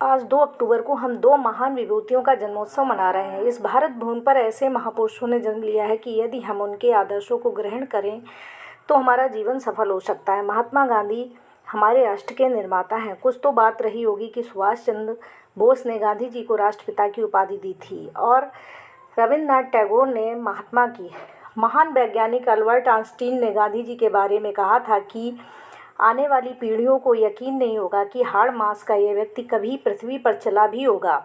आज 2 अक्टूबर को हम 2 महान विभूतियों का जन्मोत्सव मना रहे हैं। इस भारत भूमि पर ऐसे महापुरुषों ने जन्म लिया है कि यदि हम उनके आदर्शों को ग्रहण करें तो हमारा जीवन सफल हो सकता है। महात्मा गांधी हमारे राष्ट्र के निर्माता हैं। कुछ तो बात रही होगी कि सुभाष चंद्र बोस ने गांधी जी को राष्ट्रपिता की उपाधि दी थी और रविन्द्रनाथ टैगोर ने महात्मा की। महान वैज्ञानिक अल्बर्ट आइंस्टीन ने गांधी जी के बारे में कहा था कि आने वाली पीढ़ियों को यकीन नहीं होगा कि हाड़ मांस का यह व्यक्ति कभी पृथ्वी पर चला भी होगा।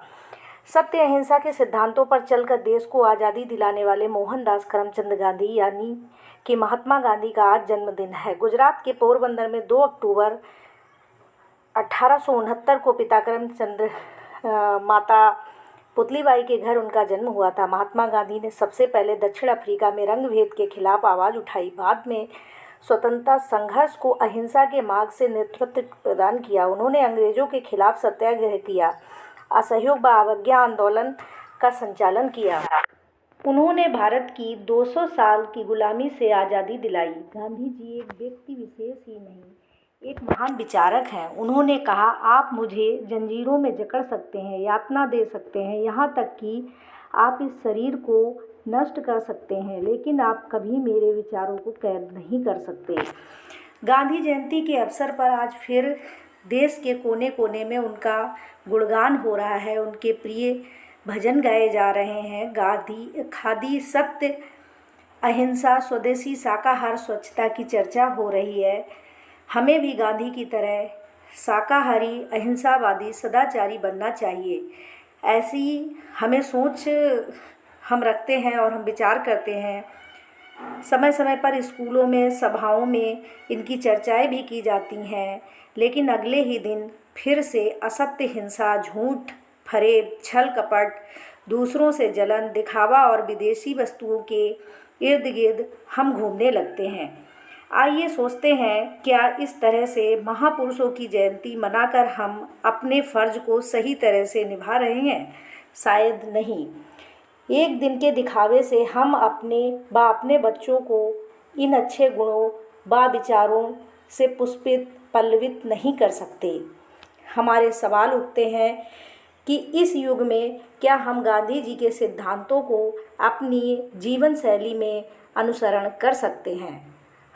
सत्य अहिंसा के सिद्धांतों पर चलकर देश को आज़ादी दिलाने वाले मोहनदास करमचंद गांधी यानी कि महात्मा गांधी का आज जन्मदिन है। गुजरात के पोरबंदर में 2 अक्टूबर 1869 को पिता करमचंद माता पुतलीबाई के घर उनका जन्म हुआ था। महात्मा गांधी ने सबसे पहले दक्षिण अफ्रीका में रंग भेद के खिलाफ आवाज़ उठाई। बाद में स्वतंत्रता संघर्ष को अहिंसा के मार्ग से नेतृत्व प्रदान किया। उन्होंने अंग्रेजों के खिलाफ सत्याग्रह किया, असहयोग व अवज्ञा आंदोलन का संचालन किया। उन्होंने भारत की 200 साल की गुलामी से आज़ादी दिलाई। गांधी जी एक व्यक्ति विशेष ही नहीं, एक महान विचारक हैं। उन्होंने कहा, आप मुझे जंजीरों में जकड़ सकते हैं, यातना दे सकते हैं, यहाँ तक कि आप इस शरीर को नष्ट कर सकते हैं, लेकिन आप कभी मेरे विचारों को कैद नहीं कर सकते। गांधी जयंती के अवसर पर आज फिर देश के कोने कोने में उनका गुणगान हो रहा है। उनके प्रिय भजन गाए जा रहे हैं। गांधी खादी सत्य अहिंसा स्वदेशी शाकाहार स्वच्छता की चर्चा हो रही है। हमें भी गांधी की तरह शाकाहारी अहिंसावादी सदाचारी बनना चाहिए। ऐसी हमें सोच हम रखते हैं और हम विचार करते हैं। समय समय पर स्कूलों में सभाओं में इनकी चर्चाएं भी की जाती हैं, लेकिन अगले ही दिन फिर से असत्य हिंसा, झूठ, फरेब, छल कपट, दूसरों से जलन, दिखावा और विदेशी वस्तुओं के इर्द गिर्द हम घूमने लगते हैं। आइए सोचते हैं, क्या इस तरह से महापुरुषों की जयंती मनाकर हम अपने फ़र्ज को सही तरह से निभा रहे हैं? शायद नहीं। एक दिन के दिखावे से हम अपने बच्चों को इन अच्छे गुणों व विचारों से पुष्पित पल्लवित नहीं कर सकते। हमारे सवाल उठते हैं कि इस युग में क्या हम गांधी जी के सिद्धांतों को अपनी जीवन शैली में अनुसरण कर सकते हैं?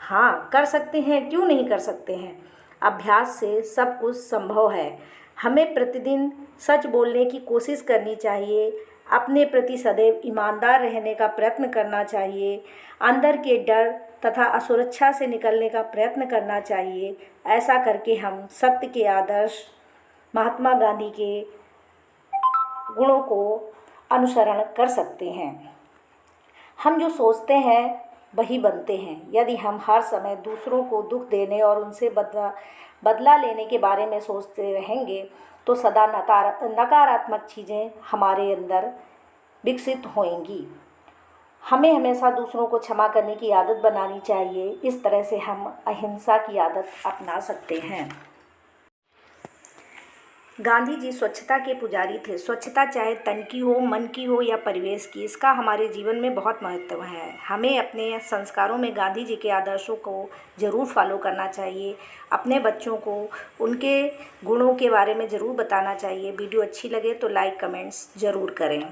हाँ, कर सकते हैं, क्यों नहीं कर सकते हैं। अभ्यास से सब कुछ संभव है। हमें प्रतिदिन सच बोलने की कोशिश करनी चाहिए, अपने प्रति सदैव ईमानदार रहने का प्रयत्न करना चाहिए, अंदर के डर तथा असुरक्षा से निकलने का प्रयत्न करना चाहिए। ऐसा करके हम सत्य के आदर्श महात्मा गांधी के गुणों को अनुसरण कर सकते हैं। हम जो सोचते हैं वही बनते हैं। यदि हम हर समय दूसरों को दुख देने और उनसे बदला लेने के बारे में सोचते रहेंगे तो सदा नकारात्मक चीज़ें हमारे अंदर विकसित होंगी। हमें हमेशा दूसरों को क्षमा करने की आदत बनानी चाहिए। इस तरह से हम अहिंसा की आदत अपना सकते हैं। गांधी जी स्वच्छता के पुजारी थे। स्वच्छता चाहे तन की हो, मन की हो या परिवेश की, इसका हमारे जीवन में बहुत महत्व है। हमें अपने संस्कारों में गांधी जी के आदर्शों को ज़रूर फॉलो करना चाहिए। अपने बच्चों को उनके गुणों के बारे में ज़रूर बताना चाहिए। वीडियो अच्छी लगे तो लाइक कमेंट्स ज़रूर करें।